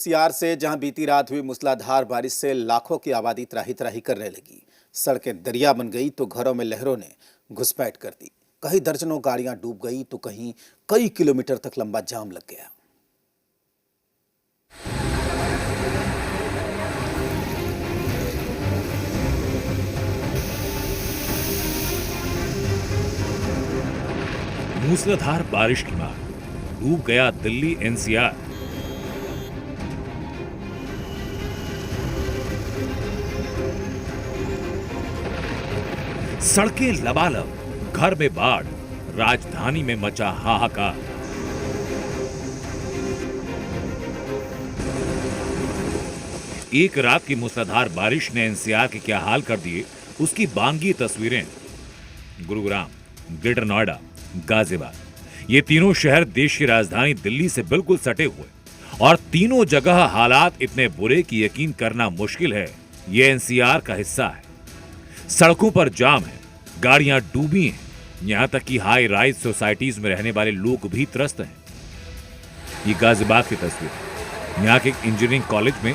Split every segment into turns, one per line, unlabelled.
सियार से जहां बीती रात हुई मूसलाधार बारिश से लाखों की आबादी त्राही त्राही करने लगी। सड़कें दरिया बन गई तो घरों में लहरों ने घुसपैठ कर दी। कहीं दर्जनों गाड़ियां डूब गई तो कहीं कई किलोमीटर तक लंबा जाम लग गया।
मूसलाधार बारिश की मार, डूब गया दिल्ली एनसीआर। सड़कें लबालब, घर में बाढ़, राजधानी में मचा हाहाकार। एक रात की मूसलाधार बारिश ने एनसीआर के क्या हाल कर दिए, उसकी बांगी तस्वीरें। गुरुग्राम, ग्रेटर नोएडा, गाजियाबाद, ये तीनों शहर देश की राजधानी दिल्ली से बिल्कुल सटे हुए और तीनों जगह हालात इतने बुरे कि यकीन करना मुश्किल है ये एनसीआर का हिस्सा है। सड़कों पर जाम है, गाड़ियां डूबी हैं, यहां तक कि हाई राइज सोसाइटीज में रहने वाले लोग भी त्रस्त हैं। ये गाजियाबाद की तस्वीर है। यहां के एक इंजीनियरिंग कॉलेज में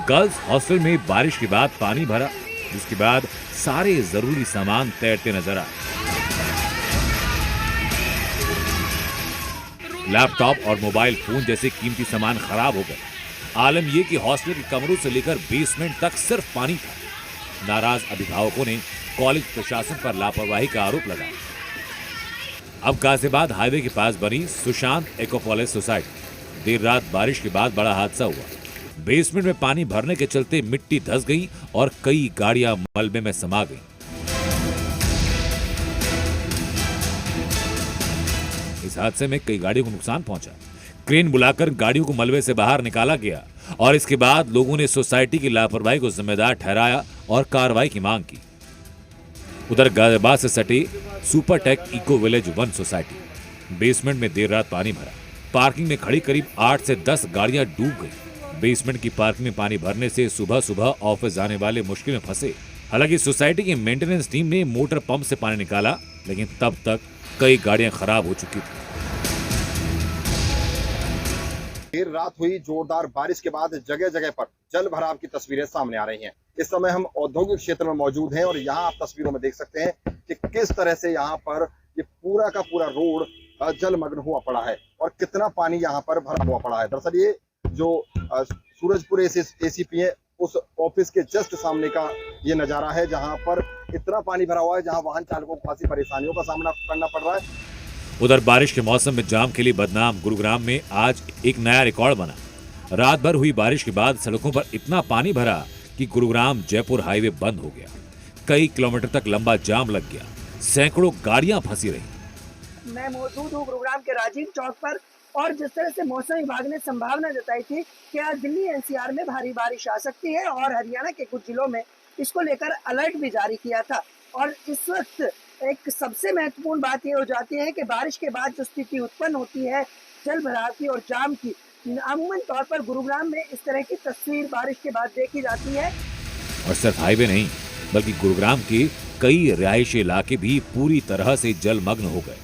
गर्ल्स हॉस्टल में बारिश के बाद पानी भरा, जिसके बाद सारे जरूरी सामान तैरते नजर आए। लैपटॉप और मोबाइल फोन जैसे कीमती सामान खराब हो गए। आलम यह कि हॉस्टल के कमरों से लेकर बेसमेंट तक सिर्फ पानी था। नाराज अभिभावकों ने कॉलेज प्रशासन पर लापरवाही का आरोप लगाया। अब गाजियाबाद हाईवे के पास बनी सुशांत एकोपोलिस सोसाइटी, देर रात बारिश के बाद बड़ा हादसा हुआ। बेसमेंट में पानी भरने के चलते मिट्टी धंस गई और कई गाड़ियां मलबे में समा गईं। इस हादसे में कई गाड़ियों को नुकसान पहुंचा। क्रेन बुलाकर गाड़ियों को मलबे से बाहर निकाला गया और इसके बाद लोगों ने सोसाइटी की लापरवाही को जिम्मेदार ठहराया और कार्रवाई की मांग की। उधर गाजियाबाद से सटे Supertech Eco Village 1 society, basement में देर रात पानी भरा। पार्किंग में खड़ी करीब 8 से 10 गाड़ियां डूब गई। बेसमेंट की पार्किंग में पानी भरने से सुबह सुबह ऑफिस जाने वाले मुश्किल में फंसे। हालांकि सोसाइटी की मेंटेनेंस टीम ने मोटर पंप से पानी निकाला, लेकिन तब तक कई गाड़ियां खराब हो चुकी थी।
देर रात हुई जोरदार बारिश के बाद जगह जगह पर जल भराव की तस्वीरें सामने आ रही हैं। इस समय हम औद्योगिक क्षेत्र में मौजूद हैं और यहाँ आप तस्वीरों में देख सकते हैं कि किस तरह से यहाँ पर ये पूरा का पूरा रोड जलमग्न हुआ पड़ा है और कितना पानी यहाँ पर भरा हुआ पड़ा है। दरअसल ये जो सूरजपुर एसीपी है, उस ऑफिस के जस्ट सामने का ये नजारा है, जहाँ पर इतना पानी भरा हुआ है, जहाँ वाहन चालकों को खासी परेशानियों का सामना करना पड़ रहा है।
उधर बारिश के मौसम में जाम के लिए बदनाम गुरुग्राम में आज एक नया रिकॉर्ड बना। रात भर हुई बारिश के बाद सड़कों पर इतना पानी भरा कि गुरुग्राम जयपुर हाईवे बंद हो गया। कई किलोमीटर तक लंबा जाम लग गया, सैकड़ों गाड़ियां फंसी रही।
मैं मौजूद हूँ गुरुग्राम के राजीव चौक पर और जिस तरह से मौसम विभाग ने संभावना जताई थी कि आज दिल्ली एनसीआर में भारी बारिश आ सकती है और हरियाणा के कुछ जिलों में इसको लेकर अलर्ट भी जारी किया था। और इस वक्त एक सबसे महत्वपूर्ण बात यह हो जाती है कि बारिश के बाद जो स्थिति उत्पन्न होती है जल भराव की और जाम की, अमूमन तौर पर गुरुग्राम में इस तरह की तस्वीर बारिश के बाद देखी जाती है।
और सिर्फ हाईवे नहीं, बल्कि गुरुग्राम के कई रिहायशी इलाके भी पूरी तरह से जलमग्न हो गए।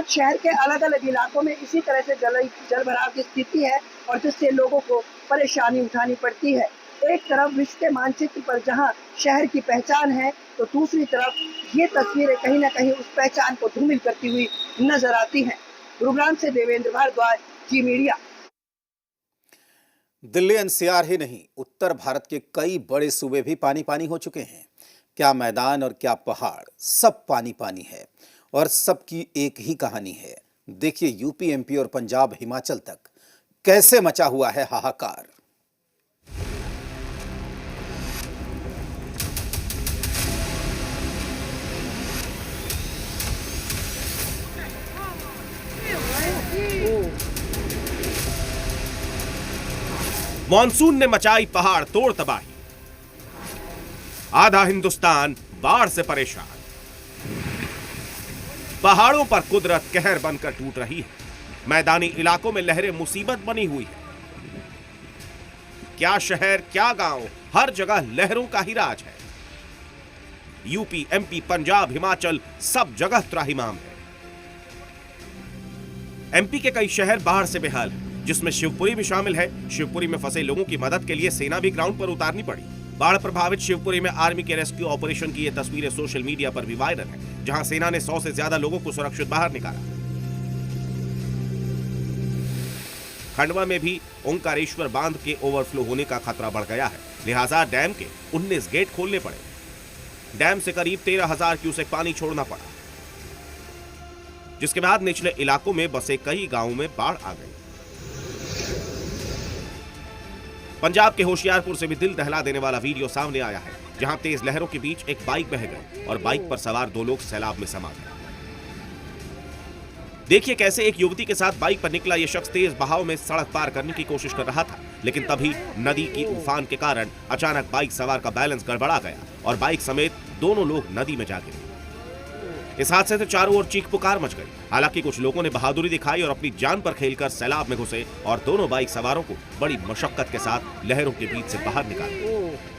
शहर के अलग अलग इलाकों में इसी तरह से जल भराव की स्थिति है और जिससे लोगों को परेशानी उठानी पड़ती है। एक तरफ विश्व के मानचित्र पर जहां शहर की पहचान है, तो दूसरी तरफ ये तस्वीरें कहीं ना कहीं उस पहचान को धूमिल करती हुई नजर आती हैं। गुरुग्राम से देवेंद्र भारद्वाज, जी मीडिया।
दिल्ली एनसीआर ही नहीं, उत्तर भारत के कई बड़े सूबे भी पानी पानी हो चुके हैं। क्या मैदान और क्या पहाड़, सब पानी पानी है और सबकी एक ही कहानी है। देखिए यूपी, एमपी और पंजाब, हिमाचल तक कैसे मचा हुआ है हाहाकार।
मॉनसून ने मचाई पहाड़ तोड़ तबाही, आधा हिंदुस्तान बाढ़ से परेशान। पहाड़ों पर कुदरत कहर बनकर टूट रही है, मैदानी इलाकों में लहरें मुसीबत बनी हुई है। क्या शहर क्या गांव, हर जगह लहरों का ही राज है। यूपी, एमपी, पंजाब, हिमाचल सब जगह त्राहिमाम है। एमपी के कई शहर बाढ़ से बेहाल हैं, जिसमें शिवपुरी भी शामिल है। शिवपुरी में फंसे लोगों की मदद के लिए सेना भी ग्राउंड पर उतारनी पड़ी। बाढ़ प्रभावित शिवपुरी में आर्मी के रेस्क्यू ऑपरेशन की ये तस्वीरें सोशल मीडिया पर भी वायरल हैं, जहां सेना ने 100 से ज्यादा लोगों को सुरक्षित बाहर निकाला। खंडवा में भी ओंकारेश्वर बांध के ओवरफ्लो होने का खतरा बढ़ गया है, लिहाजा डैम के 19 गेट खोलने पड़े। डैम से करीब 13,000 क्यूसेक पानी छोड़ना पड़ा, जिसके बाद निचले इलाकों में बसे कई गांवों में बाढ़ आ गई। पंजाब के होशियारपुर से भी दिल दहला देने वाला वीडियो सामने आया है, जहां तेज लहरों के बीच एक बाइक बह गई और बाइक पर सवार 2 लोग सैलाब में समा गए। देखिए कैसे एक युवती के साथ बाइक पर निकला यह शख्स तेज बहाव में सड़क पार करने की कोशिश कर रहा था, लेकिन तभी नदी की उफान के कारण अचानक बाइक सवार का बैलेंस गड़बड़ा गया और बाइक समेत दोनों लोग नदी में जा गिरे। इस हादसे से चारों ओर चीख पुकार मच गई। हालांकि कुछ लोगों ने बहादुरी दिखाई और अपनी जान पर खेलकर सैलाब में घुसे और दोनों बाइक सवारों को बड़ी मशक्कत के साथ लहरों के बीच से बाहर निकाला।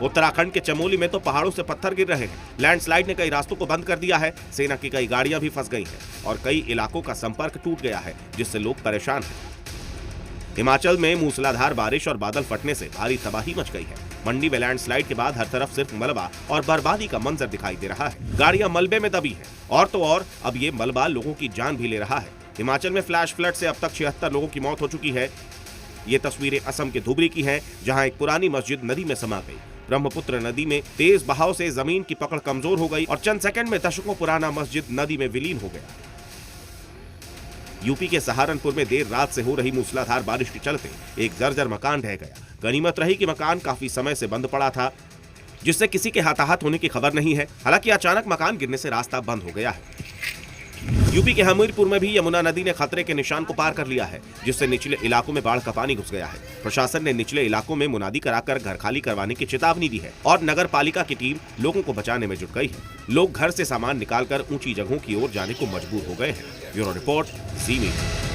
उत्तराखंड के चमोली में तो पहाड़ों से पत्थर गिर रहे हैं। लैंडस्लाइड ने कई रास्तों को बंद कर दिया है। सेना की कई गाड़ियां भी फंस गई हैं और कई इलाकों का संपर्क टूट गया है, जिससे लोग परेशान हैं। हिमाचल में मूसलाधार बारिश और बादल फटने से भारी तबाही मच गई है। मंडी में लैंडस्लाइड के बाद हर तरफ सिर्फ मलबा और बर्बादी का मंजर दिखाई दे रहा है। गाड़ियां मलबे में दबी हैं और तो और अब ये मलबा लोगों की जान भी ले रहा है। हिमाचल में फ्लैश फ्लड से अब तक 76 लोगों की मौत हो चुकी है। ये तस्वीरें असम के धुबरी की हैं, जहां एक पुरानी मस्जिद नदी में समा गई। ब्रह्मपुत्र नदी में तेज बहाव से जमीन की पकड़ कमजोर हो गई और चंद सेकंड में दशकों पुराना मस्जिद नदी में विलीन हो गया। यूपी के सहारनपुर में देर रात से हो रही मूसलाधार बारिश के चलते एक जर्जर मकान ढह गया। गनीमत रही कि मकान काफी समय से बंद पड़ा था, जिससे किसी के हताहत होने की खबर नहीं है। हालांकि अचानक मकान गिरने से रास्ता बंद हो गया है। यूपी के हमीरपुर में भी यमुना नदी ने खतरे के निशान को पार कर लिया है, जिससे निचले इलाकों में बाढ़ का पानी घुस गया है। प्रशासन ने निचले इलाकों में मुनादी कराकर घर खाली करवाने की चेतावनी दी है और नगर पालिका की टीम लोगों को बचाने में जुट गई है। लोग घर से सामान निकालकर ऊंची जगहों की ओर जाने को मजबूर हो गए हैं। ब्यूरो रिपोर्ट, ज़ी मीडिया।